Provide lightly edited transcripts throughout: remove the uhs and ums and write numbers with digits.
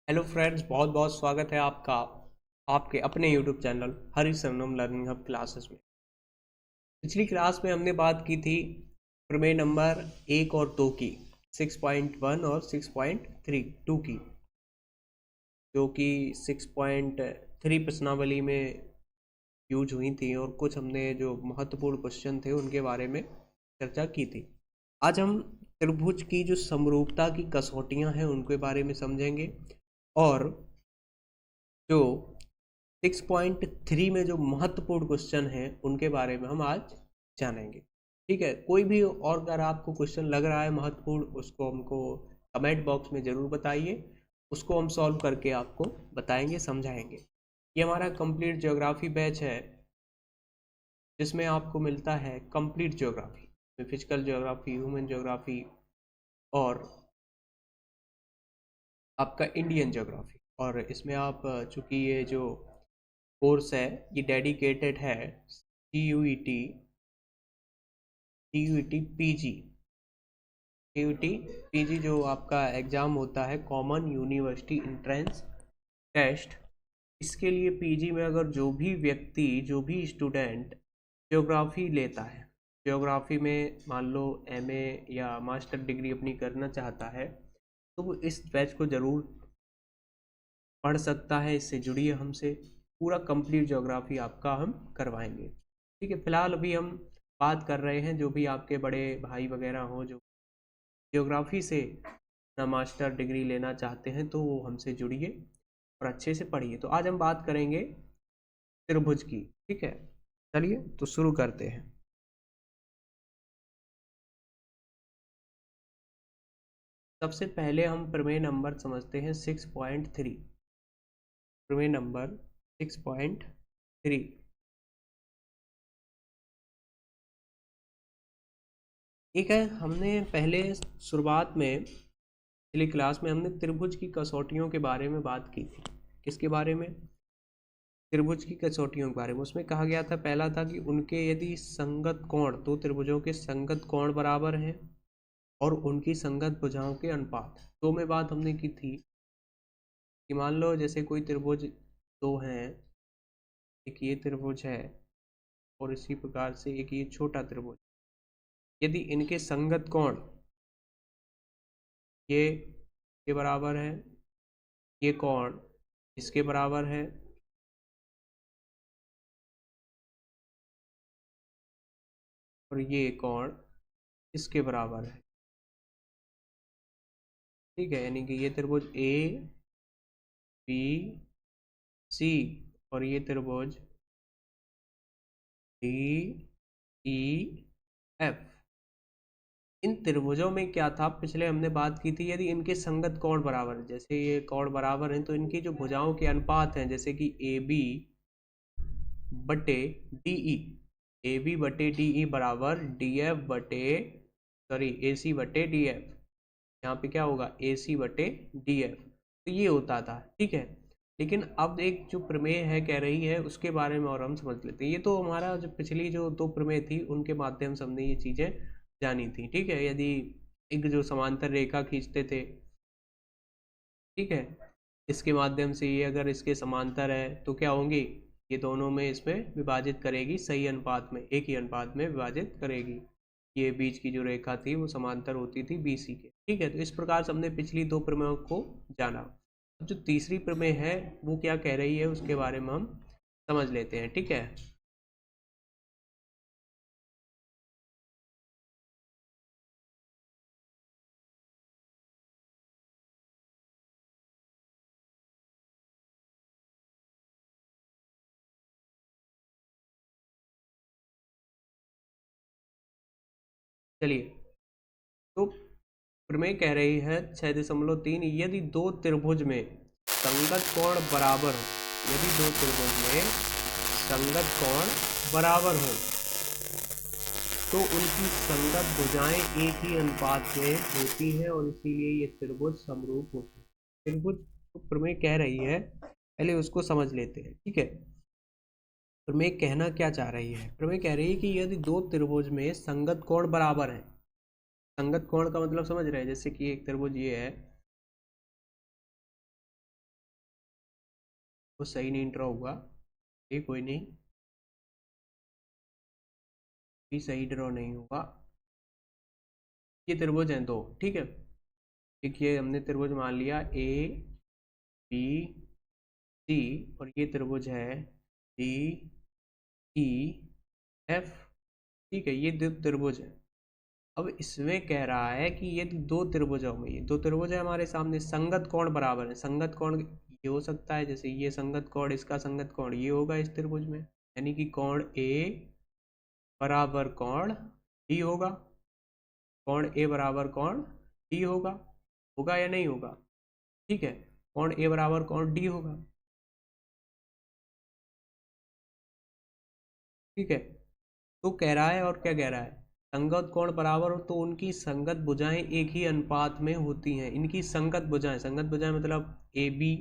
Hello friends, बहुत बहुत स्वागत है आपका आपके अपने यूट्यूब चैनल हरी सरनम लर्निंग हब क्लासेस में। पिछली क्लास में हमने बात की थी प्रमेय नंबर 1 और 2 की, 6.1 और 6.32 की, जो कि 6.3 प्रश्नावली में यूज हुई थी और कुछ हमने जो महत्वपूर्ण क्वेश्चन थे उनके बारे में चर्चा की थी। आज हम त्रिभुज की जो समरूपता की कसौटियां हैं उनके बारे में समझेंगे और जो 6.3 में जो महत्वपूर्ण क्वेश्चन है उनके बारे में हम आज जानेंगे। ठीक है, कोई भी और अगर आपको क्वेश्चन लग रहा है महत्वपूर्ण, उसको हमको कमेंट बॉक्स में ज़रूर बताइए, उसको हम सॉल्व करके आपको बताएंगे, समझाएंगे। ये हमारा कंप्लीट ज्योग्राफी बैच है जिसमें आपको मिलता है complete geography, physical geography, human geography और आपका इंडियन ज्योग्राफी। और इसमें आप चूंकि ये जो कोर्स है ये डेडिकेटेड है CUET पीजी, CUET पीजी जो आपका एग्ज़ाम होता है कॉमन यूनिवर्सिटी एंट्रेंस टेस्ट। इसके लिए पीजी में अगर जो भी व्यक्ति, जो भी स्टूडेंट ज्योग्राफी लेता है, ज्योग्राफी में मान लो एमए या मास्टर डिग्री अपनी करना चाहता है, तो वो इस बैच को ज़रूर पढ़ सकता है। इससे जुड़िए हमसे, पूरा कंप्लीट ज्योग्राफी आपका हम करवाएंगे। ठीक है, फिलहाल अभी हम बात कर रहे हैं जो भी आपके बड़े भाई वगैरह हो जो ज्योग्राफी से ना मास्टर डिग्री लेना चाहते हैं, तो वो हमसे जुड़िए और अच्छे से पढ़िए। तो आज हम बात करेंगे त्रिभुज की। ठीक है, चलिए तो शुरू करते हैं। सबसे पहले हम प्रमेय नंबर समझते हैं 6.3। प्रमेय नंबर 6.3। ठीक है, हमने पहले शुरुआत में पिछली क्लास में हमने त्रिभुज की कसौटियों के बारे में बात की थी। किसके बारे में? त्रिभुज की कसौटियों के बारे में। उसमें कहा गया था, पहला था कि उनके यदि संगत कोण, दो त्रिभुजों के संगत कोण बराबर हैं और उनकी संगत भुजाओं के अनुपात। दो में बात हमने की थी कि मान लो जैसे कोई त्रिभुज दो हैं, एक ये त्रिभुज है और इसी प्रकार से एक ये छोटा त्रिभुज, यदि इनके संगत कोण ये के बराबर है, ये कोण इसके बराबर है, और ये कोण इसके बराबर है। ठीक है, यानी कि ये त्रिभुज ए बी सी और ये त्रिभुज डी ई एफ। इन त्रिभुजों में क्या था, पिछले हमने बात की थी, यदि इनके संगत कोण बराबर है, जैसे ये कोण बराबर हैं, तो इनकी जो भुजाओं के अनुपात हैं, जैसे कि ए बी बटे डी ई, ए बी बटे डी ई बराबर डी एफ बटे, सॉरी ए सी बटे डी एफ। यहाँ पे क्या होगा, ए सी बटे डी एफ। तो ये होता था। ठीक है, लेकिन अब एक जो प्रमेय है कह रही है उसके बारे में और हम समझ लेते हैं। ये तो हमारा जो पिछली जो दो प्रमेय थी उनके माध्यम से हमने ये चीज़ें जानी थी। ठीक है, यदि एक जो समांतर रेखा खींचते थे, ठीक है, इसके माध्यम से ये अगर इसके समांतर है तो क्या होंगी, ये दोनों में इसमें विभाजित करेगी, सही अनुपात में, एक ही अनुपात में विभाजित करेगी। ये बीच की जो रेखा थी वो समांतर होती थी BC के। ठीक है, तो इस प्रकार से हमने पिछली दो प्रमेयों को जाना। अब जो तीसरी प्रमेय है वो क्या कह रही है उसके बारे में हम समझ लेते हैं। ठीक है, चलिए। तो प्रमेय कह रही है 6.3, यदि दो त्रिभुज में संगत कोण बराबर हो, यदि दो त्रिभुज में संगत कोण बराबर हो तो उनकी संगत भुजाएं एक ही अनुपात में होती है और इसीलिए ये त्रिभुज समरूप होते हैं। त्रिभुज तो प्रमेय कह रही है, पहले उसको समझ लेते हैं। ठीक है, प्रमेय कहना क्या चाह रही है? प्रमेय कह रही है कि यदि दो त्रिभुज में संगत कोण बराबर है, संगत कोण का मतलब समझ रहे हैं, जैसे कि एक त्रिभुज ये है, वो सही नहीं ड्रॉ हुआ, ये कोई नहीं, भी सही ड्रॉ नहीं होगा। ये त्रिभुज हैं दो, ठीक है। एक ये हमने त्रिभुज मान लिया ए बी सी, और ये त्रिभुज है डी ई एफ, ठीक है। ये दो त्रिभुज है। अब इसमें कह रहा है कि ये दो त्रिभुजों में, ये दो त्रिभुज है हमारे सामने, संगत कोण बराबर है। संगत कोण ये हो सकता है, जैसे ये संगत कोण, इसका संगत कोण ये होगा इस त्रिभुज में, यानी कि कोण ए बराबर कोण डी होगा। कोण ए बराबर कोण डी होगा, होगा या नहीं होगा, ठीक है। कोण ए बराबर कोण डी होगा, ठीक है। तो कह रहा है, और क्या कह रहा है, संगत कोण बराबर हो तो उनकी संगत भुजाएं एक ही अनुपात में होती हैं। इनकी संगत भुजाएं, संगत भुजाएं मतलब ए बी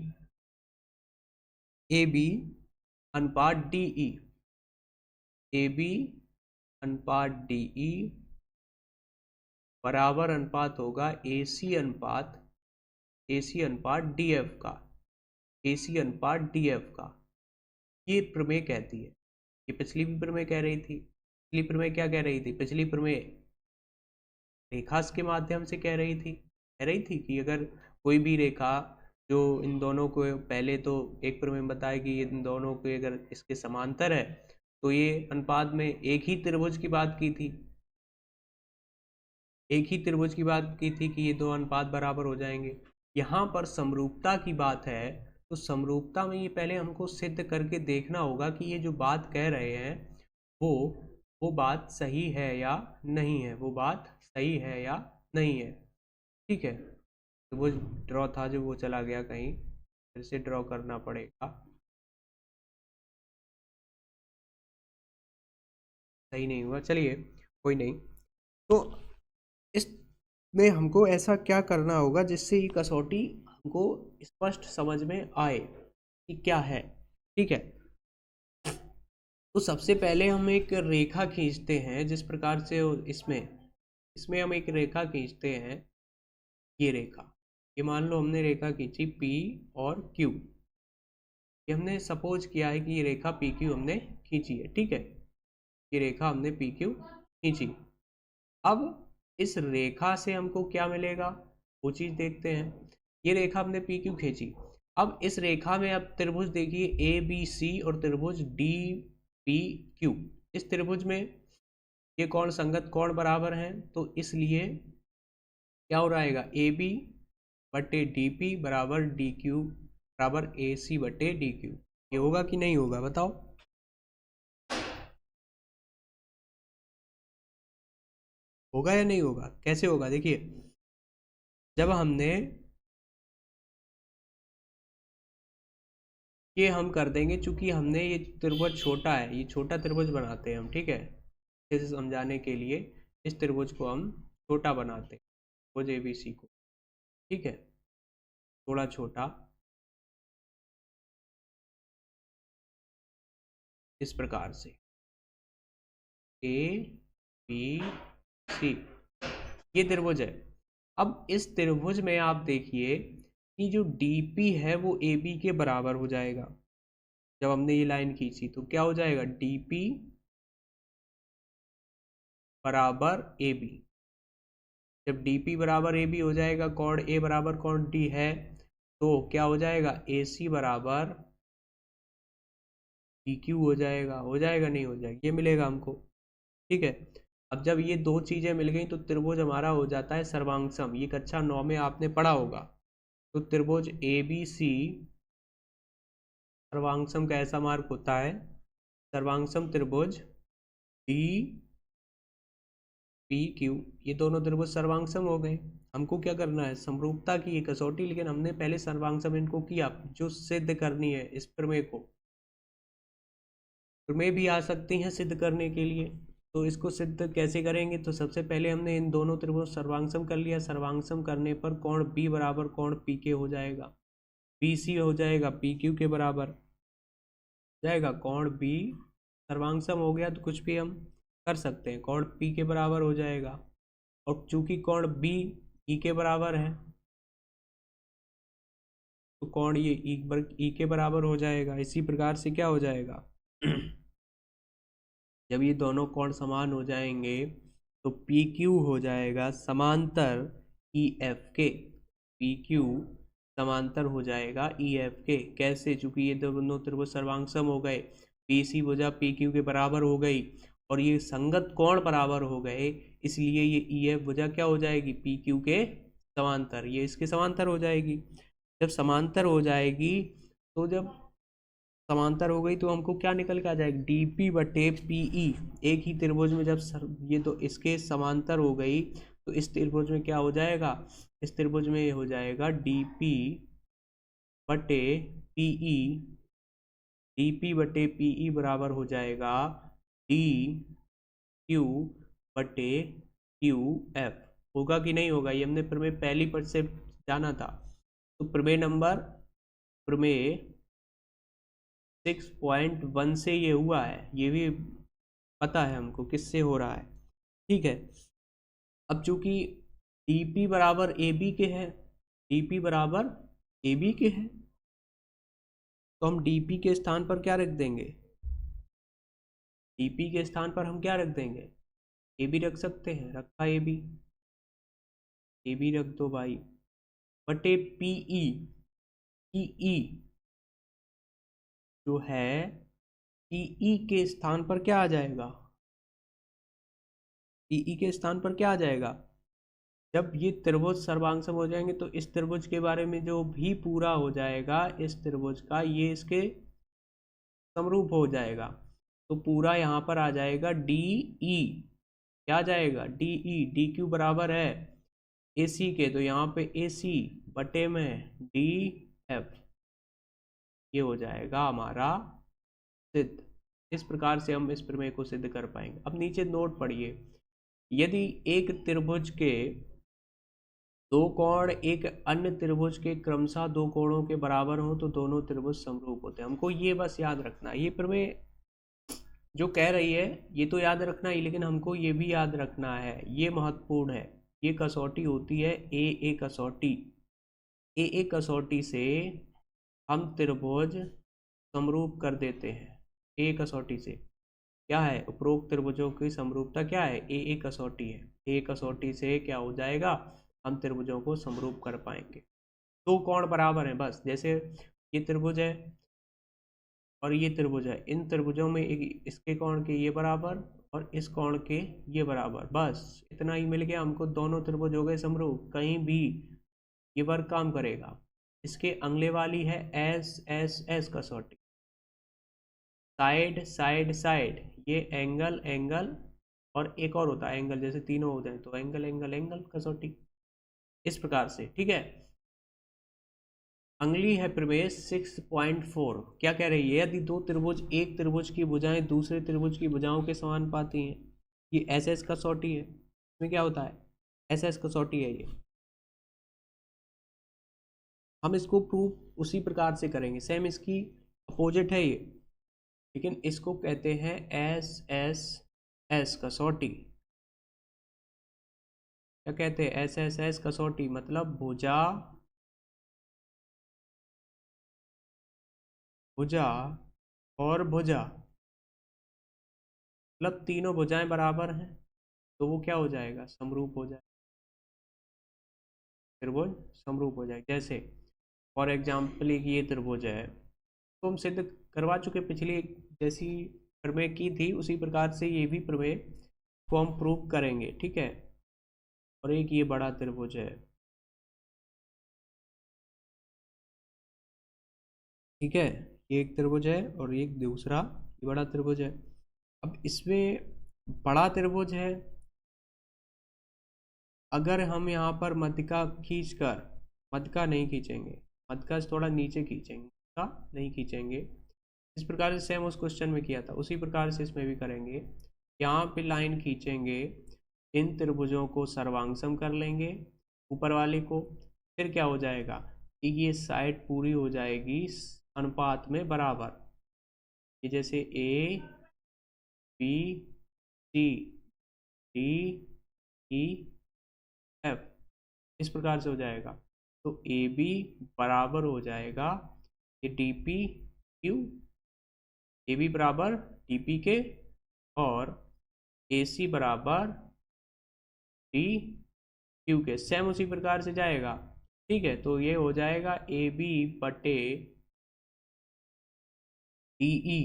अनुपात डी ई, ए बी अनुपात डी ई बराबर अनुपात होगा ए सी अनुपात डी एफ का, ए सी अनुपात डी एफ का। ये प्रमेय कहती है। ये पिछली भी प्रमेय कह रही थी। पिछली प्रमेय क्या कह रही थी, पिछली प्रमेय रेखा के माध्यम से कह रही थी कि अगर कोई भी रेखा जो इन दोनों को, पहले तो एक प्रमेय बताया कि ये इन दोनों को अगर इसके समांतर है तो ये अनुपात में एक ही त्रिभुज की बात की थी, एक ही त्रिभुज की बात की थी कि ये दो अनुपात बराबर हो जाएंगे। यहाँ पर समरूपता की बात है, तो समरूपता में ये पहले हमको सिद्ध करके देखना होगा कि ये जो बात कह रहे हैं वो बात सही है या नहीं है, वो बात सही है या नहीं है, ठीक है। तो वो ड्रॉ था जो वो चला गया कहीं, फिर से ड्रॉ करना पड़ेगा, सही नहीं हुआ, चलिए कोई नहीं। तो इसमें हमको ऐसा क्या करना होगा जिससे ये कसौटी हमको स्पष्ट समझ में आए कि क्या है, ठीक है। तो सबसे पहले हम एक रेखा खींचते हैं, जिस प्रकार से इसमें हम एक रेखा खींचते हैं, ये रेखा, ये मान लो हमने रेखा खींची P और Q, ये हमने सपोज किया है कि ये रेखा PQ हमने खींची है, ठीक है। ये रेखा हमने PQ खींची। अब इस रेखा से हमको क्या मिलेगा वो चीज देखते हैं। ये रेखा हमने PQ खींची, अब इस रेखा में अब त्रिभुज देखिए ABC और त्रिभुज DPQ, इस त्रिभुज में ये कोण संगत कोण बराबर हैं, तो इसलिए क्या हो रहेगा, AB बटे DP बराबर DQ बराबर AC बटे DQ। ये होगा कि नहीं होगा बताओ, होगा या नहीं होगा, कैसे होगा, देखिए जब हमने ये हम कर देंगे, चूंकि हमने ये त्रिभुज छोटा है, ये छोटा त्रिभुज बनाते हैं हम, ठीक है। इसे समझाने के लिए इस त्रिभुज को हम छोटा बनाते हैं, त्रिभुज ABC को, ठीक है, थोड़ा छोटा, इस प्रकार से ABC, ये त्रिभुज है। अब इस त्रिभुज में आप देखिए कि जो DP है वो AB के बराबर हो जाएगा। जब हमने ये लाइन खींची तो क्या हो जाएगा, DP बराबर AB। जब DP बराबर AB हो जाएगा, कोण A बराबर कोण D है, तो क्या हो जाएगा, AC बराबर PQ हो जाएगा नहीं हो जाएगा, ये मिलेगा हमको, ठीक है। अब जब ये दो चीजें मिल गई तो त्रिभुज हमारा हो जाता है सर्वांगसम। ये कक्षा 9 में आपने पढ़ा होगा। तो त्रिभुज ABC सर्वांगसम का ऐसा मार्क होता है, सर्वांगसम त्रिभुज DPQ, ये दोनों त्रिभुज सर्वांगसम हो गए। हमको क्या करना है, समरूपता की कसौटी, लेकिन हमने पहले सर्वांगसम इनको किया, जो सिद्ध करनी है इस प्रमेय को। प्रमेय भी आ सकती हैं सिद्ध करने के लिए, तो इसको सिद्ध कैसे करेंगे, तो सबसे पहले हमने इन दोनों त्रिभुज सर्वांगसम कर लिया। सर्वांगसम करने पर कोण B बराबर कोण PK हो जाएगा, BC हो जाएगा PQ के बराबर जाएगा। कोण B सर्वांगसम हो गया तो कुछ भी हम कर सकते हैं, कोण P के बराबर हो जाएगा, और चूंकि कोण B E के बराबर है तो कोण ये ई के बराबर हो जाएगा। इसी प्रकार से क्या हो जाएगा जब ये दोनों कोण समान हो जाएंगे तो पी क्यू हो जाएगा समांतर ई एफ के। पी क्यू समांतर हो जाएगा ई एफ के। कैसे? चूंकि ये दोनों त्रिभुज सर्वांगसम हो गए, पी सी भुजा पी क्यू के बराबर हो गई और ये संगत कोण बराबर हो गए, इसलिए ये ई एफ भुजा क्या हो जाएगी? पी क्यू के समांतर। ये इसके समांतर हो जाएगी। जब समांतर हो जाएगी तो जब समांतर हो गई तो हमको क्या निकल के आ जाएगा? डी पी बटे पीई। एक ही त्रिभुज में जब ये तो इसके समांतर हो गई तो इस त्रिभुज में क्या हो जाएगा? इस त्रिभुज में हो जाएगा डी पी बटे पीई। डी पी बटे पीई बराबर हो जाएगा डी क्यू बटे क्यू एफ। होगा कि नहीं होगा? ये हमने प्रमेय पहली पद से जाना था। तो प्रमेय 6.1 से ये हुआ है, ये भी पता है हमको किससे हो रहा है। ठीक है, अब चूंकि dp बराबर ab के है, dp बराबर ab के है, तो हम dp के स्थान पर क्या रख देंगे? dp के स्थान पर हम क्या रख देंगे? ab रख सकते हैं। रखा ab रख दो भाई, बटे pe। pe जो है pe के स्थान पर क्या आ जाएगा? pe के स्थान पर क्या आ जाएगा? जब ये त्रिभुज सर्वांगसम हो जाएंगे तो इस त्रिभुज के बारे में जो भी पूरा हो जाएगा इस त्रिभुज का, ये इसके समरूप हो जाएगा। तो पूरा यहाँ पर आ जाएगा डी ई। क्या आ जाएगा? D E. डी क्यू बराबर है ए सी के, तो यहाँ पे ए सी बटे में डी एफ। ये हो जाएगा हमारा सिद्ध। इस प्रकार से हम इस प्रमेय को सिद्ध कर पाएंगे। अब नीचे नोट पढ़िए, यदि एक त्रिभुज के दो कोण एक अन्य त्रिभुज के क्रमशः दो कोणों के बराबर हो तो दोनों त्रिभुज समरूप होते हैं। हमको ये बस याद रखना है। ये प्रमेय जो कह रही है ये तो याद रखना ही, लेकिन हमको ये भी याद रखना है, ये महत्वपूर्ण है। ये कसौटी होती है ए कसौटी। ए कसौटी से हम त्रिभुज समरूप कर देते हैं। ए कसौटी से क्या है? उपरोक्त त्रिभुजों की समरूपता क्या है? ए कसौटी है। ए कसौटी से क्या हो जाएगा? हम त्रिभुजों को समरूप कर पाएंगे। दो कोण बराबर हैं, बस जैसे ये त्रिभुज है और ये त्रिभुज है, इन त्रिभुजों में एक इसके कोण के ये बराबर और इस कोण के ये बराबर, बस इतना ही मिल गया हमको। दोनों त्रिभुज हो गए समरूप। कहीं भी ये वर्ग काम करेगा। इसके अगले वाली है एस एस एस कसौटी। साइड साइड साइड, ये एंगल एंगल और एक और होता है एंगल, जैसे तीनों होते हैं तो एंगल एंगल एंगल कसौटी। इस प्रकार से, ठीक है। अगली है प्रमेय 6.4। क्या कह रही है? यदि दो त्रिभुज एक त्रिभुज की भुजाएं दूसरे त्रिभुज की भुजाओं के समान पाती हैं, ये एस एस कसौटी है। इसमें क्या होता है? एस एस कसौटी है ये। हम इसको प्रूफ उसी प्रकार से करेंगे, सेम इसकी अपोजिट है ये, लेकिन इसको कहते हैं एस एस एस कसौटी। क्या कहते हैं? एस एस एस कसौटी मतलब भुजा भुजा और भुजा, मतलब तीनों भुजाएं बराबर हैं तो वो क्या हो जाएगा? समरूप हो जाएगा। त्रिभुज समरूप हो जाएगा। जैसे फॉर एग्जाम्पल एक ये त्रिभुज है, तो हम सिद्ध करवा चुके पिछली जैसी प्रमेय की थी, उसी प्रकार से ये भी प्रमेय को हम प्रूव करेंगे, ठीक है। और एक ये बड़ा त्रिभुज है, ठीक है, ये एक त्रिभुज है और एक दूसरा ये बड़ा त्रिभुज है। अब इसमें बड़ा त्रिभुज है, अगर हम यहाँ पर मध्यिका खींचकर, मध्यिका नहीं खींचेंगे, मध्यिका से थोड़ा नीचे खींचेंगे, का नहीं खींचेंगे। इस प्रकार से सेम उस क्वेश्चन में किया था, उसी प्रकार से इसमें भी करेंगे। यहाँ पे लाइन खींचेंगे, इन त्रिभुजों को सर्वांगसम कर लेंगे ऊपर वाले को, फिर क्या हो जाएगा कि ये साइड पूरी हो जाएगी अनुपात में बराबर। ये जैसे A B C D E F, इस प्रकार से हो जाएगा। तो ए बी बराबर हो जाएगा ये D P Q, A B बराबर डी पी के, और ए सी बराबर डी क्यू के, सेम उसी प्रकार से जाएगा। ठीक है, तो ये हो जाएगा ए बी बटे डी ई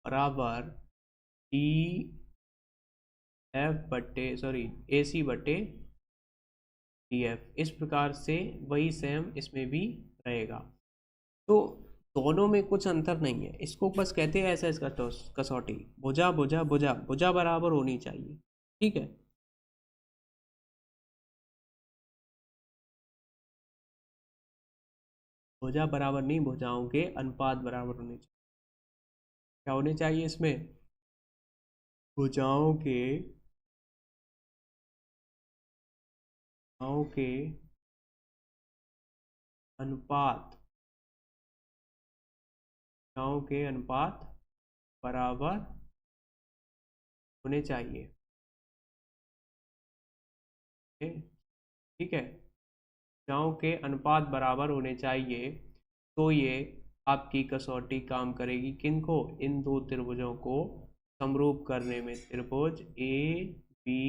बराबर डी एफ बटे सॉरी ए सी बटे डी एफ। इस प्रकार से वही सेम इसमें भी रहेगा। तो दोनों में कुछ अंतर नहीं है, इसको बस कहते हैं ऐसा इसका कसौटी, भुजा भुजा भुजा भुजा बराबर होनी चाहिए। ठीक है, भुजा बराबर नहीं, भुजाओं के अनुपात बराबर होने चाहिए। क्या होने चाहिए इसमें? भुजाओं के अनुपात, भुजाओं के अनुपात बराबर होने चाहिए। ठीक है, भुजाओं के अनुपात बराबर होने चाहिए, तो ये आपकी कसौटी काम करेगी किनको? इन दो त्रिभुजों को समरूप करने में। त्रिभुज ए बी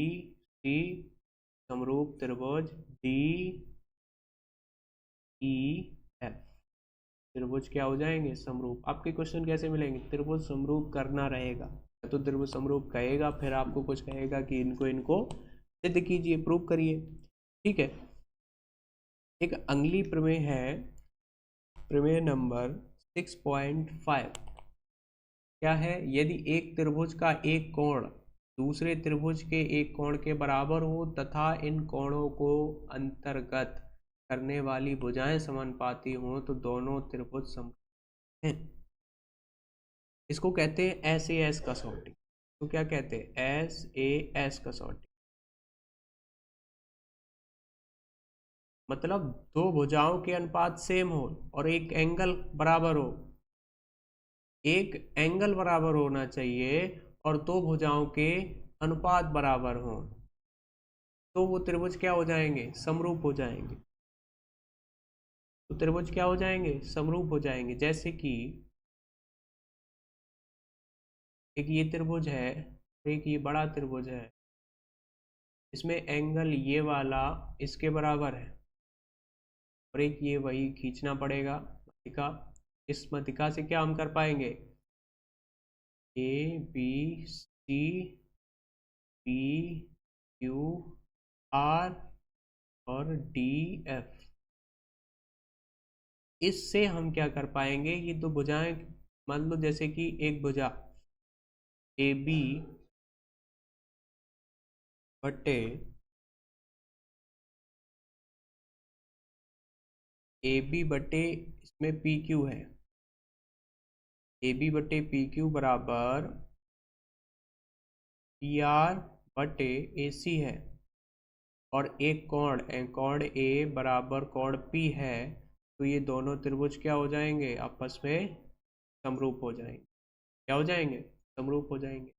सी समरूप त्रिभुज डी ई एफ, त्रिभुज क्या हो जाएंगे? समरूप। आपके क्वेश्चन कैसे मिलेंगे? त्रिभुज समरूप करना रहेगा, तो त्रिभुज समरूप कहेगा, फिर आपको कुछ कहेगा कि इनको इनको सिद्ध कीजिए, प्रूव करिए। ठीक है, एक अगली प्रमेय है, प्रमेय नंबर 6.5। क्या है? यदि एक त्रिभुज का एक कोण दूसरे त्रिभुज के एक कोण के बराबर हो तथा इन कोणों को अंतर्गत करने वाली भुजाएं समानुपाती हों तो दोनों त्रिभुज समरूप हैं। इसको कहते हैं एस ए एस कसौटी। तो क्या कहते हैं? एस ए एस कसौटी। मतलब दो भुजाओं के अनुपात सेम हो और एक एंगल बराबर हो, एक एंगल बराबर होना चाहिए और दो भुजाओं के अनुपात बराबर हो, तो वो त्रिभुज क्या हो जाएंगे? समरूप हो जाएंगे। तो त्रिभुज क्या हो जाएंगे? समरूप हो जाएंगे। जैसे कि एक ये त्रिभुज है, एक ये बड़ा त्रिभुज है, इसमें एंगल ये वाला इसके बराबर है, और एक ये वही खींचना पड़ेगा मतिका। इस मतिका से क्या हम कर पाएंगे? A B C P Q R और डी एफ, इससे हम क्या कर पाएंगे? ये दो भुजाएं, मान लो जैसे कि एक भुजा ए बी बटे ए बी बटे इसमें पी क्यू है, ए बी बटे पी क्यू बराबर पी आर बटे ए सी है, और एक कोण ए बराबर कोण पी है, तो ये दोनों त्रिभुज क्या हो जाएंगे? आपस में समरूप हो जाएंगे। क्या हो जाएंगे? समरूप हो जाएंगे।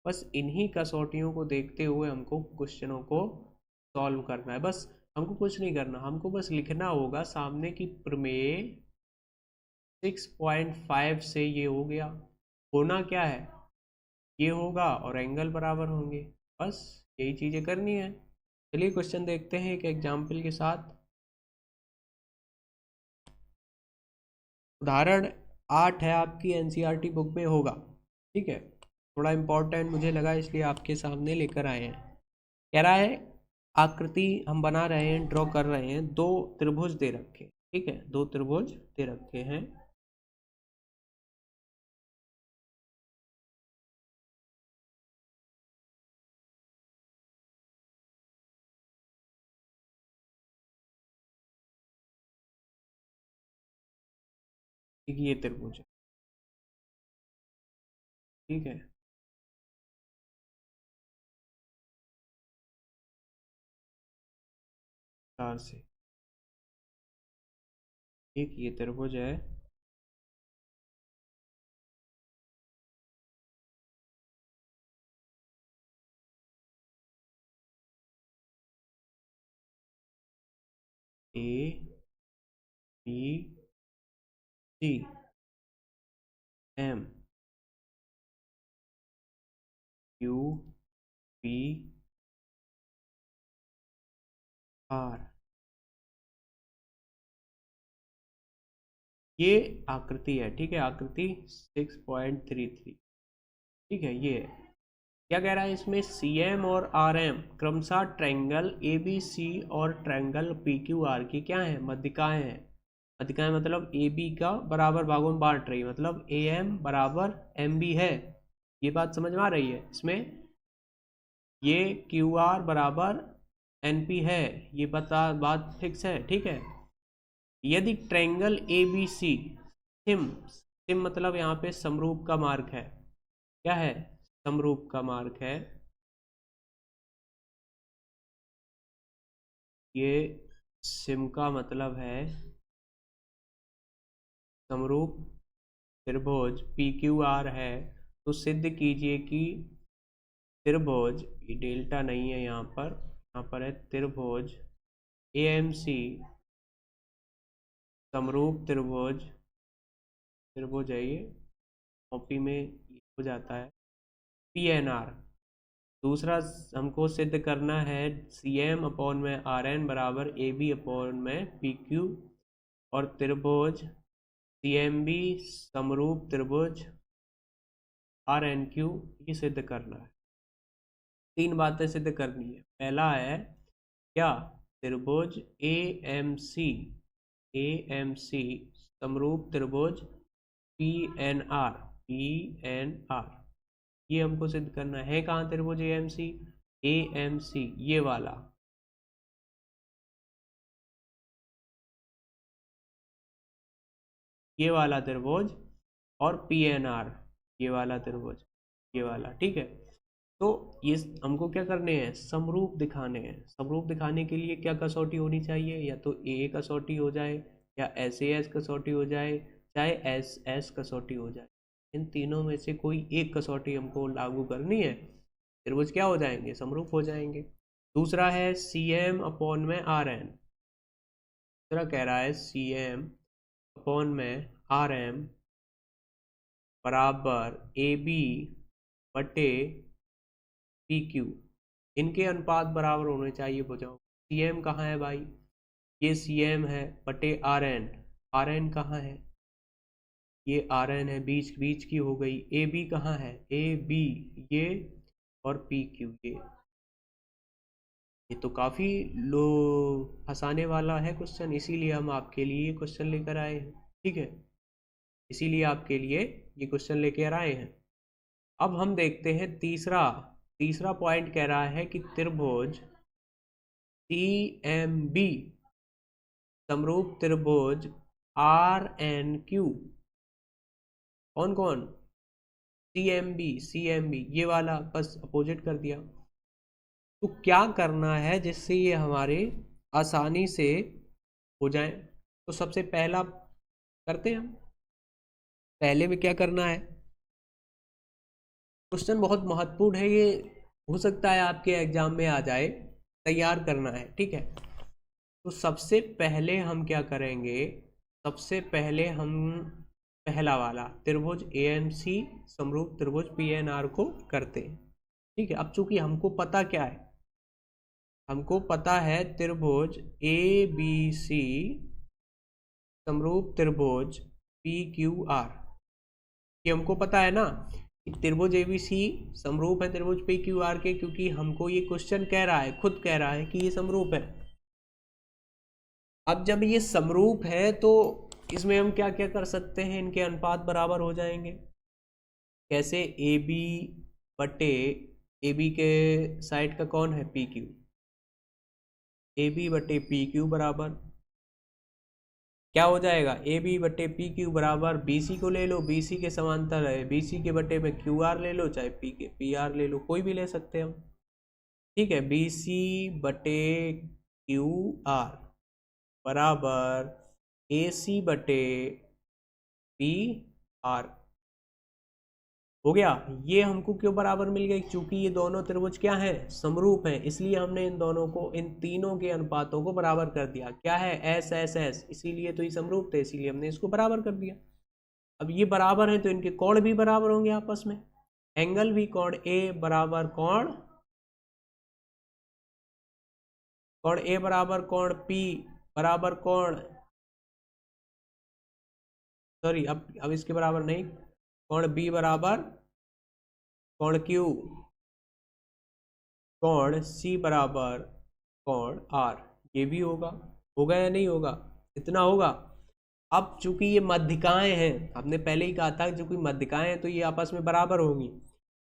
बस इन्हीं कसौटियों को देखते हुए हमको क्वेश्चनों को सॉल्व करना है। बस हमको कुछ नहीं करना, हमको बस लिखना होगा सामने की प्रमेय 6.5 से ये हो गया। होना क्या है? ये होगा और एंगल बराबर होंगे, बस यही चीजें करनी है। चलिए क्वेश्चन देखते हैं एक एग्जाम्पल के साथ। उदाहरण 8 है, आपकी एनसीईआरटी बुक में होगा। ठीक है, थोड़ा इम्पोर्टेंट मुझे लगा इसलिए आपके सामने लेकर आए हैं। कह रहा है आकृति हम बना रहे हैं, ड्रॉ कर रहे हैं, दो त्रिभुज दे रखे। ठीक है, दो त्रिभुज दे रखे हैं। एक ये त्रिभुज है। ठीक है, चार से एक ये त्रिभुज है, A B C M Q P R. ये आकृति है, ठीक है, आकृति 6.33, ठीक है। ये क्या कह रहा है इसमें, सी एम और आर एम क्रमशः ट्रायंगल ए बी सी और ट्रायंगल पी क्यू आर की क्या है, मध्यिकाएं हैं। मध्यिकाएं मतलब ए बी का बराबर भागों में बांट रही, मतलब ए एम बराबर एम बी है। ये बात समझ में आ रही है इसमें। ये क्यू आर बराबर एन पी है, ये बात फिक्स है, ठीक है। यदि triangle A B C sim मतलब यहाँ पे समरूप का मार्ग है, क्या है, समरूप का मार्ग है। ये सिम का मतलब है समरूप त्रिभुज पी क्यू आर है, तो सिद्ध कीजिए कि त्रिभुज, ये डेल्टा नहीं है यहाँ पर है त्रिभुज ए एम सी समरूप त्रिभुज, त्रिभुज है ये, कॉपी में ये हो जाता है पी एन आर। दूसरा हमको सिद्ध करना है सी एम अपॉन में आर एन बराबर ए बी अपॉन में पी क्यू, और त्रिभुज सी एम बी समरूप त्रिभुज आर एन क्यू, ये सिद्ध करना है। 3 बातें सिद्ध करनी है। पहला है क्या, त्रिभुज ए एम सी समरूप त्रिभुज पी एन आर, ये हमको सिद्ध करना है। कहाँ त्रिभुज ए एम सी ये वाला, ये वाला त्रिभुज, और पी एन आर ये वाला त्रिभुज, ये वाला, ठीक है। तो ये हमको क्या करने हैं, समरूप दिखाने हैं। समरूप दिखाने के लिए क्या कसौटी होनी चाहिए, या तो ए कसौटी हो जाए, या एस ए एस कसौटी हो जाए, चाहे एस एस कसौटी हो जाए। इन तीनों में से कोई एक कसौटी हमको लागू करनी है, त्रिभुज क्या हो जाएंगे, समरूप हो जाएंगे। दूसरा है सी एम अपॉन में आर एन। दूसरा कह रहा है सी एम अपॉन में आर एम बराबर ए बी बटे पी क्यू, इनके अनुपात बराबर होने चाहिए भुजाओं। सी एम कहाँ है भाई, ये सी एम है बटे आर एन, आर एन कहाँ है, ये आर एन है, बीच बीच की हो गई। ए बी कहाँ है, ए बी ये, और पी क्यू ये तो काफ़ी लो फंसाने वाला है क्वेश्चन, इसीलिए हम आपके लिए ये क्वेश्चन लेकर आए हैं, ठीक है। इसीलिए आपके लिए ये क्वेश्चन लेकर आए हैं। अब हम देखते हैं तीसरा पॉइंट कह रहा है कि त्रिभुज सी एम बी समरूप त्रिभुज आर एन क्यू, कौन कौन, सी एम बी ये वाला, बस अपोजिट कर दिया। तो क्या करना है जिससे ये हमारे आसानी से हो जाए, तो सबसे पहला करते हैं हम। पहले में क्या करना है, क्वेश्चन बहुत महत्वपूर्ण है ये, हो सकता है आपके एग्जाम में आ जाए, तैयार करना है, ठीक है। तो सबसे पहले हम क्या करेंगे, सबसे पहले हम पहला वाला त्रिभुज ए एम सी समरूप त्रिभुज पी एन आर को करते हैं, ठीक है। अब चूंकि हमको पता क्या है, हमको पता है त्रिभुज ए बी सी समरूप त्रिभुज पी क्यू आर, ये हमको पता है ना कि त्रिभुज ए बी सी समरूप है त्रिभुज पी क्यू आर के, क्योंकि हमको ये क्वेश्चन कह रहा है, खुद कह रहा है कि ये समरूप है। अब जब ये समरूप है तो इसमें हम क्या क्या कर सकते हैं, इनके अनुपात बराबर हो जाएंगे। कैसे, ए बी बटे, ए बी के साइड का कौन है, पी क्यू, ए बी बटे पी क्यू बराबर क्या हो जाएगा, ए बी बटे पी क्यू बराबर बी सी को ले लो, बी सी के समांतर है, बी सी के बटे में क्यू आर ले लो, चाहे पी आर ले लो, कोई भी ले सकते हैं हम, ठीक है। बी सी बटे क्यू आर बराबर ए सी बटे पी आर, हो गया। ये हमको क्यों बराबर मिल गई, क्योंकि ये दोनों त्रिभुज क्या है, समरूप हैं, इसलिए हमने इन दोनों को, इन तीनों के अनुपातों को बराबर कर दिया। क्या है, एस एस एस, इसीलिए तो ये समरूप थे, इसीलिए हमने इसको बराबर कर दिया। अब ये बराबर है तो इनके कोण भी बराबर होंगे आपस में, एंगल भी, कोण ए बराबर कोण ए बराबर कोण पी बराबर कोण, सॉरी अब इसके बराबर नहीं, कोण बी बराबर कोण क्यू, कोण सी बराबर कोण आर। ये भी होगा, होगा या नहीं होगा, इतना होगा। अब चूंकि ये मध्यिकाएं हैं, हमने पहले ही कहा था चूंकि मध्यिकाएं हैं तो ये आपस में बराबर होंगी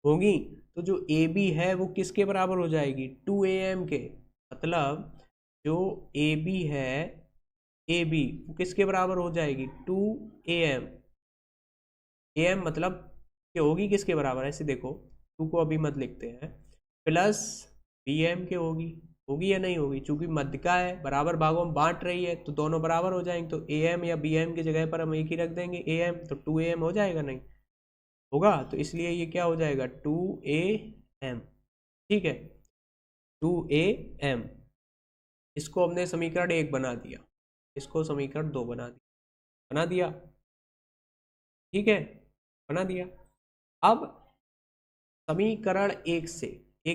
होंगी तो जो ए बी है वो किसके बराबर हो जाएगी, 2am के। मतलब जो ए बी है, ए बी वो किसके बराबर हो जाएगी, 2am। am मतलब कि होगी किसके बराबर, ऐसे देखो 2 को अभी मत लिखते हैं, प्लस bm के होगी, होगी या नहीं होगी, चूंकि मध्यिका है, बराबर भागों में बांट रही है तो दोनों बराबर हो जाएंगे, तो am या bm की जगह पर हम एक ही रख देंगे am, तो 2am हो जाएगा, नहीं होगा, तो इसलिए ये क्या हो जाएगा, 2am। ठीक है, 2am। इसको हमने समीकरण 1 बना दिया, इसको समीकरण 2 बना दिया, ठीक है, बना दिया। अब समीकरण 1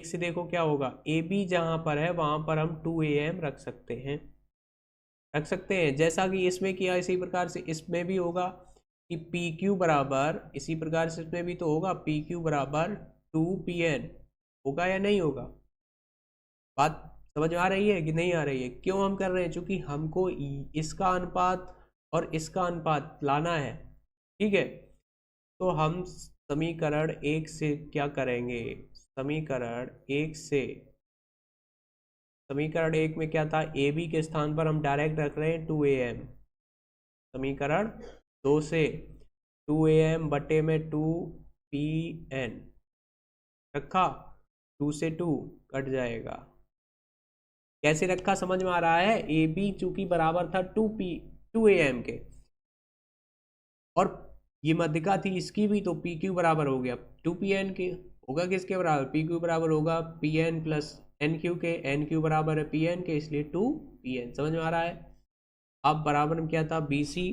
से देखो क्या होगा, ए बी जहां पर है वहां पर हम 2am रख सकते हैं, जैसा कि इसमें किया इसी प्रकार से इसमें भी होगा कि पी क्यू बराबर, इसी प्रकार से इसमें भी तो होगा पी क्यू बराबर 2pn, होगा या नहीं होगा, बात समझ आ रही है कि नहीं आ रही है। क्यों हम कर रहे हैं, क्योंकि हमको इसका अनुपात और इसका अनुपात लाना है, ठीक है। तो हम समीकरण 1 से क्या करेंगे, समीकरण 1 में क्या था, ए बी के स्थान पर हम डायरेक्ट रख रहे हैं 2am। समीकरण 2 से 2am बटे में 2pn रखा, 2 से 2 कट जाएगा, कैसे रखा समझ में आ रहा है, ए बी चूंकि बराबर था 2am के, और ये मध्यिका थी इसकी भी, तो पी क्यू बराबर हो गया 2pn के, होगा किसके बराबर, पी क्यू बराबर होगा pn प्लस एन क्यू के, एन क्यू बराबर है pn के, इसलिए 2pn, समझ में आ रहा है। अब बराबर में क्या था, bc,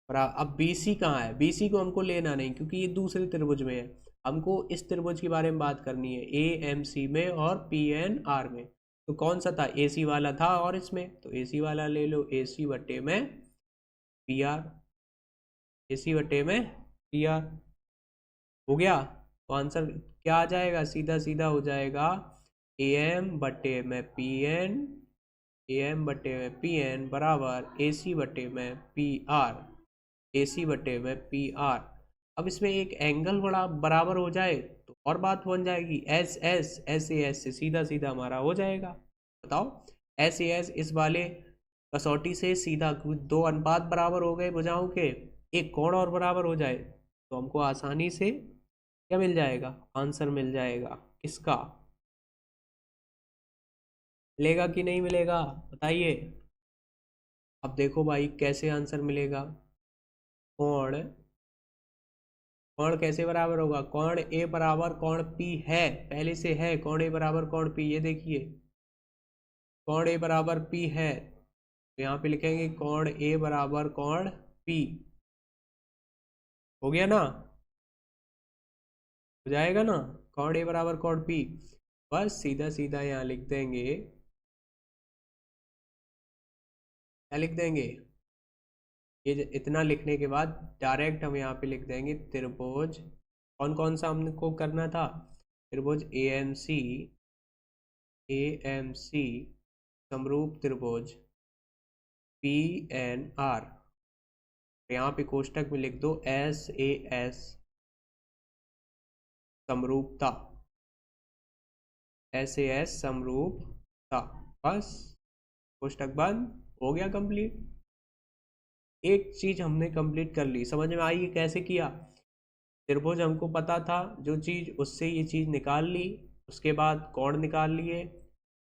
अब bc कहाँ है, bc को हमको लेना नहीं क्योंकि ये दूसरे त्रिभुज में है, हमको इस त्रिभुज के बारे में बात करनी है, AMC में और PNR में। तो कौन सा था, AC वाला था, और इसमें तो AC वाला ले लो, AC बटे में PR, AC बटे में PR, हो गया। तो आंसर क्या आ जाएगा, सीधा सीधा हो जाएगा AM बटे में PN, AM बटे में PN बराबर AC बटे में PR, AC बटे में PR। अब इसमें एक एंगल बड़ा बराबर हो जाए तो और बात बन जाएगी, S S S A S से सीधा सीधा हमारा हो जाएगा। बताओ, एस ए एस इस वाले कसौटी से सीधा, दो अनुपात बराबर हो गए भुजाओं के, एक कोण और बराबर हो जाए तो हमको आसानी से क्या मिल जाएगा, आंसर मिल जाएगा, किसका मिलेगा कि नहीं मिलेगा, बताइए। अब देखो भाई कैसे आंसर मिलेगा, कोण कैसे बराबर होगा, कोण ए बराबर कोण पी है, पहले से है कोण ए बराबर कोण पी, ये देखिए कोण ए बराबर पी है, तो यहाँ पे लिखेंगे कोण ए बराबर कोण पी, हो गया ना, हो जाएगा ना, कोण ए बराबर कोण पी, बस सीधा सीधा यहाँ लिख देंगे, क्या लिख देंगे, ये इतना लिखने के बाद डायरेक्ट हम यहाँ पे लिख देंगे त्रिभुज, कौन कौन सा हमको करना था, त्रिभुज AMC समरूप त्रिभुज PNR, यहाँ पे कोष्टक में लिख दो SAS समरूपता, SAS समरूपता, बस कोष्टक बंद, हो गया कंप्लीट। एक चीज हमने कंप्लीट कर ली, समझ में आई कैसे किया, त्रिभुज हमको पता था जो चीज, उससे ये चीज निकाल ली, उसके बाद कोण निकाल लिए,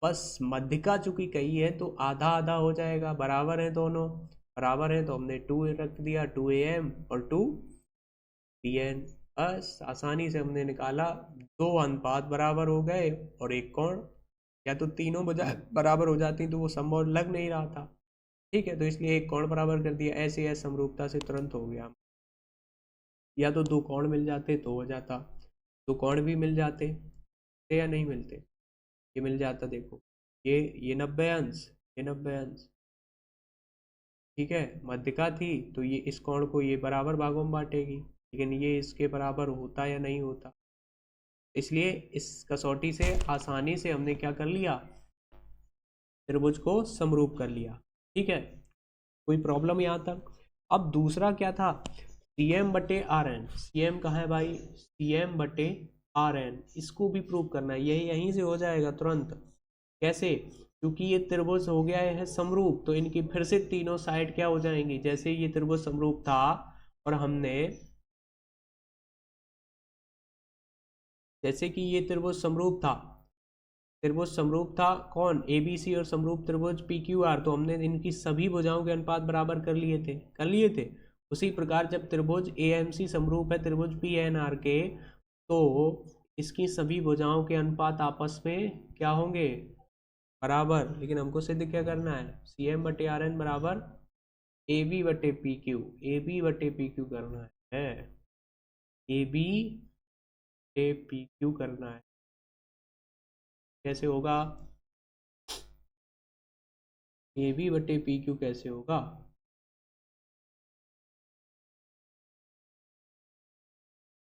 बस मध्यिका चूंकि कही है तो आधा आधा हो जाएगा, बराबर है दोनों, बराबर है तो हमने 2 रख दिया, 2am और 2 पी एन। बस आसानी से हमने निकाला, दो अनुपात बराबर हो गए और एक कोण। या तो तीनों बराबर हो जाती तो वो संभव लग नहीं रहा था। ठीक है, तो इसलिए एक कोण बराबर कर दिया, ऐसे ऐसे समरूपता से तुरंत हो गया। या तो दो कोण मिल जाते तो हो जाता, दो कोण भी मिल जाते या नहीं मिलते, ये मिल जाता। देखो ये 90 अंश, ये 90 अंश। ठीक है, मध्यिका थी तो ये इस कोण को ये बराबर भागों में बांटेगी, लेकिन ये इसके बराबर होता या नहीं होता। इसलिए इस कसौटी से आसानी से हमने क्या कर लिया, त्रिभुज को समरूप कर लिया। ठीक है, कोई प्रॉब्लम यहाँ तक। अब दूसरा क्या था, सी एम बटे आर एन। सी एम कहाँ है भाई, सी एम बटे आर एन, इसको भी प्रूव करना है। यही यहीं से हो जाएगा तुरंत। कैसे, क्योंकि ये त्रिभुज हो गया है समरूप, तो इनकी फिर से तीनों साइड क्या हो जाएंगी, जैसे ये त्रिभुज समरूप था और हमने, जैसे कि ये त्रिभुज समरूप था, त्रिभुज समरूप था कौन, ए बी सी, और समरूप त्रिभुज पी क्यू आर, तो हमने इनकी सभी भुजाओं के अनुपात बराबर कर लिए थे। उसी प्रकार जब त्रिभुज ए एम सी समरूप है त्रिभुज पी एन आर के, तो इसकी सभी भुजाओं के अनुपात आपस में क्या होंगे, बराबर। लेकिन हमको सिद्ध क्या करना है, सी एम बटे आर एन बराबर ए बी बटे पी क्यू, ए बी बटे पी क्यू करना है, ए बी बटे पी क्यू करना है। कैसे होगा, ए बी बटे पी क्यू कैसे होगा,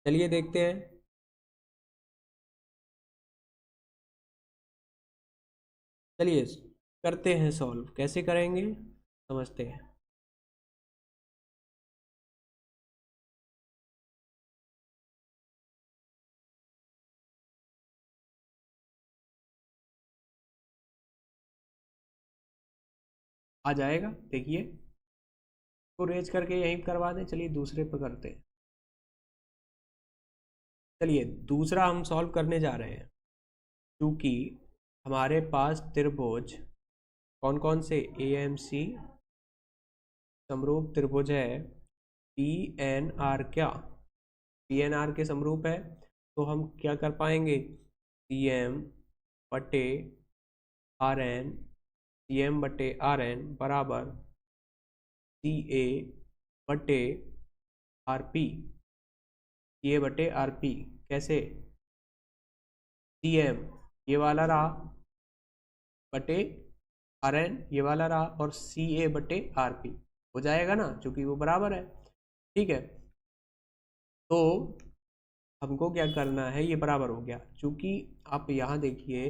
चलिए देखते हैं। चलिए करते हैं सॉल्व, कैसे करेंगे समझते हैं। आ जाएगा, देखिए तो रेज करके यहीं करवा दें। चलिए दूसरे पर करते हैं। चलिए दूसरा हम सॉल्व करने जा रहे हैं, क्योंकि हमारे पास त्रिभुज कौन कौन से, ए एम सी समरूप त्रिभुज है, पी एन आर, क्या पी एन आर के समरूप है, तो हम क्या कर पाएंगे, सी एम बटे आर एन, सी एम बटे आर एन बराबर सी ए बटे आर पी, सी ए बटे आर पी। कैसे, सी एम ये वाला रहा बटे आर एन ये वाला रहा, और सी ए बटे आर पी हो जाएगा ना, क्योंकि वो बराबर है। ठीक है, तो हमको क्या करना है, ये बराबर हो गया। चूंकि आप यहाँ देखिए,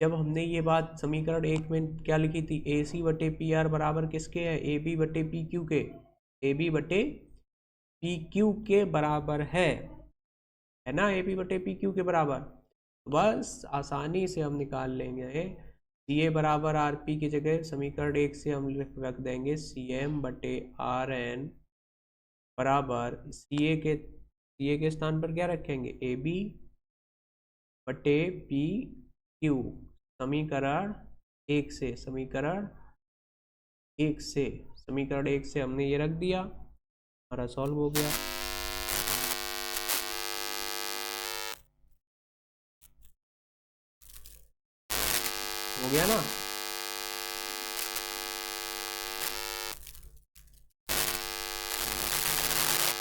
जब हमने ये बात समीकरण एक में क्या लिखी थी, ए सी बटे पी आर बराबर किसके है, ए बी बटे पी क्यू के, ए बी बटे पी क्यू के बराबर है ना, ए बी बटे पी क्यू के बराबर। बस आसानी से हम निकाल लेंगे, सी ए बराबर आर पी की जगह समीकरण एक से हम रख देंगे सी एम बटे आर एन बराबर सी ए के स्थान पर क्या रखेंगे, ए बी बटे पी क्यू, समीकरण एक से, समीकरण एक से हमने ये रख दिया, हमारा सॉल्व हो गया। हो गया ना।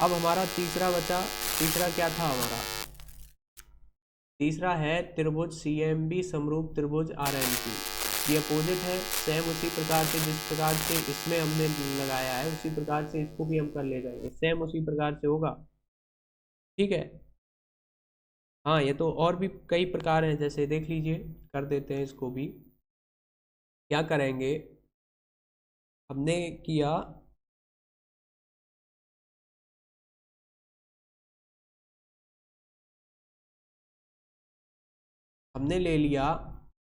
अब हमारा तीसरा बचा, तीसरा क्या था हमारा, तीसरा है त्रिभुज सी एम बी समरूप त्रिभुज आर एन पी। ये अपोजिट है, सेम उसी प्रकार से जिस प्रकार से इसमें हमने लगाया है उसी प्रकार से इसको भी हम कर ले जाएंगे, सेम उसी प्रकार से होगा। ठीक है, हाँ ये तो और भी कई प्रकार हैं, जैसे देख लीजिए, कर देते हैं इसको भी। क्या करेंगे, हमने किया, हमने ले लिया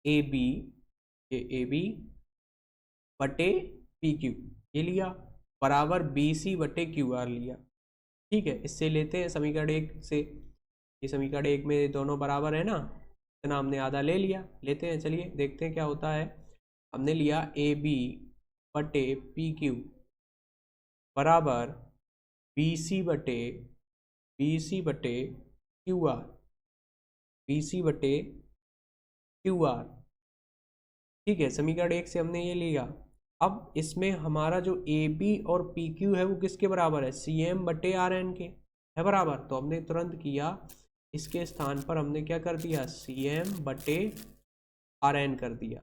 ए बी, ये ए बी बटे पी क्यू ये लिया, बराबर बी सी बटे क्यू आर लिया। ठीक है, इससे लेते हैं समीकरण एक से, ये समीकरण एक में दोनों बराबर है ना, इतना हमने आधा ले लिया, लेते हैं। चलिए देखते हैं क्या होता है। हमने लिया ए बी बटे पी क्यू बराबर बी सी बटे BC बटे QR, BC बटे QR। ठीक है, समीकरण 1 से हमने ये लिया। अब इसमें हमारा जो AB और PQ है वो किसके बराबर है? CM बटे RN के है बराबर। तो हमने तुरंत किया, इसके स्थान पर हमने क्या कर दिया? CM बटे RN कर दिया,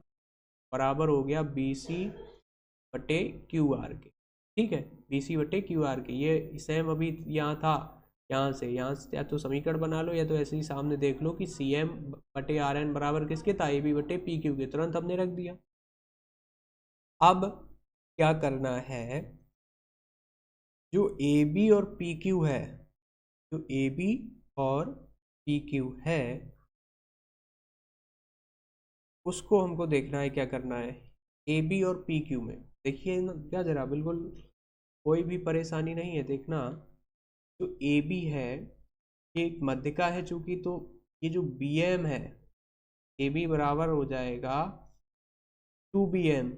बराबर हो गया BC बटे QR के। ठीक है, BC बटे QR के। ये सेम अभी यहाँ था, यहाँ से या तो समीकरण बना लो या तो ऐसे ही सामने देख लो कि CM बटे RN बराबर किसके था? AB बटे PQ के। तुरंत हमने रख दिया। अब क्या करना है, जो AB और PQ है, जो AB और PQ है उसको हमको देखना है। क्या करना है? AB और PQ में देखिए ना, क्या जरा बिल्कुल कोई भी परेशानी नहीं है। देखना, जो AB है ये एक मध्यिका है चूंकि, तो ये जो BM है, AB बराबर हो जाएगा 2BM।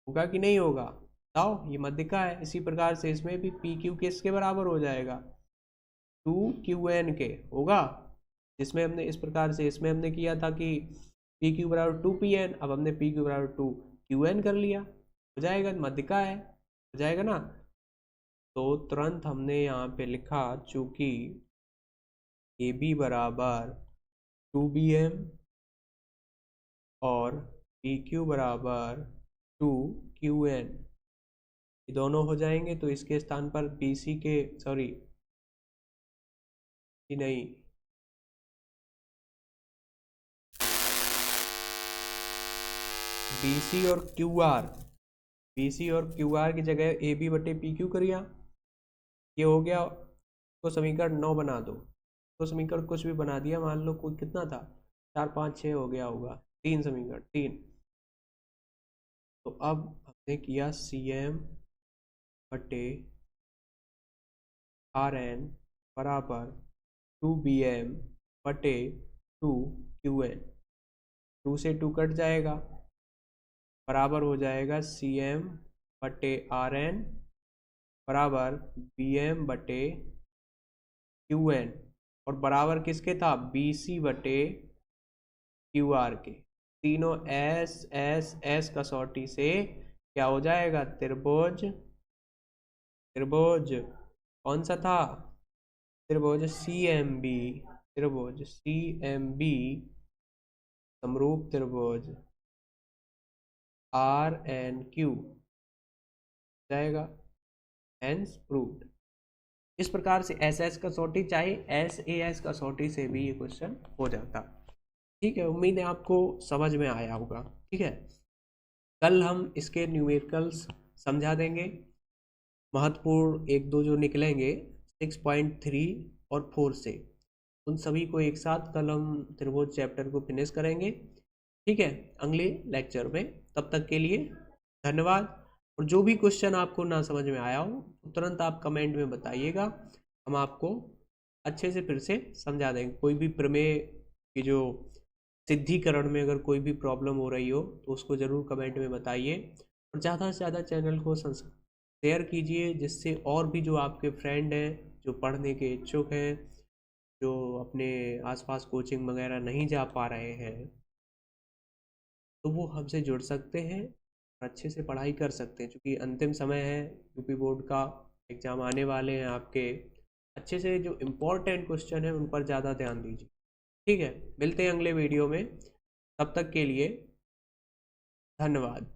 होगा कि नहीं होगा? बताओ, ये मध्यिका है। इसी प्रकार से इसमें भी PQ किसके बराबर हो जाएगा? 2QN के होगा। जिसमें हमने इस प्रकार से इसमें हमने किया था कि PQ बराबर 2PN, अब हमने PQ बराबर 2QN कर लिया। हो जाएगा, मध्यिका है, हो जाएगा ना। तो तुरंत हमने यहाँ पे लिखा, चूंकि AB बराबर 2BM और PQ बराबर 2QN, ये दोनों हो जाएंगे। तो इसके स्थान पर BC के, सॉरी नहीं, BC और QR, BC और QR की जगह AB बटे PQ करिए। ये हो गया। तो समीकरण 9 बना दो। तो समीकरण कुछ भी बना दिया, मान लो कोई कितना था, 4 5 6 हो गया होगा, 3 समीकरण 3। तो अब हमने किया CM बटे RN बराबर 2BM बटे 2QN। 2 से 2 कट जाएगा, बराबर हो जाएगा CM बटे RN बराबर BM बटे QN, और बराबर किसके था? BC बटे QR के। तीनों S S S कसौटी से क्या हो जाएगा? त्रिभुज, त्रिभुज कौन सा था? त्रिभुज CMB, त्रिभुज CMB समरूप त्रिभुज RNQ जाएगा। Hence proved. इस प्रकार से SS कसौटी चाहे SAS कसौटी से भी ये क्वेश्चन हो जाता। ठीक है, उम्मीद है आपको समझ में आया होगा। ठीक है, कल हम इसके न्यूमेरिकल्स समझा देंगे। महत्वपूर्ण 1-2 जो निकलेंगे 6.3 और 4 से, उन सभी को एक साथ कल हम त्रिभुज चैप्टर को फिनिश करेंगे। ठीक है, अगले लेक्चर में। तब तक के लिए धन्यवाद। और जो भी क्वेश्चन आपको ना समझ में आया हो तो तुरंत आप कमेंट में बताइएगा, हम आपको अच्छे से फिर से समझा देंगे। कोई भी प्रमेय की जो सिद्धिकरण में अगर कोई भी प्रॉब्लम हो रही हो तो उसको ज़रूर कमेंट में बताइए। और ज़्यादा से ज़्यादा चैनल को शेयर कीजिए, जिससे और भी जो आपके फ्रेंड हैं, जो पढ़ने के इच्छुक हैं, जो अपने आसपास कोचिंग वगैरह नहीं जा पा रहे हैं, तो वो हमसे जुड़ सकते हैं और अच्छे से पढ़ाई कर सकते हैं। क्योंकि अंतिम समय है, यूपी बोर्ड का एग्ज़ाम आने वाले हैं आपके। अच्छे से जो इम्पोर्टेंट क्वेश्चन है उन पर ज़्यादा ध्यान दीजिए। ठीक है, मिलते हैं अगले वीडियो में। तब तक के लिए धन्यवाद।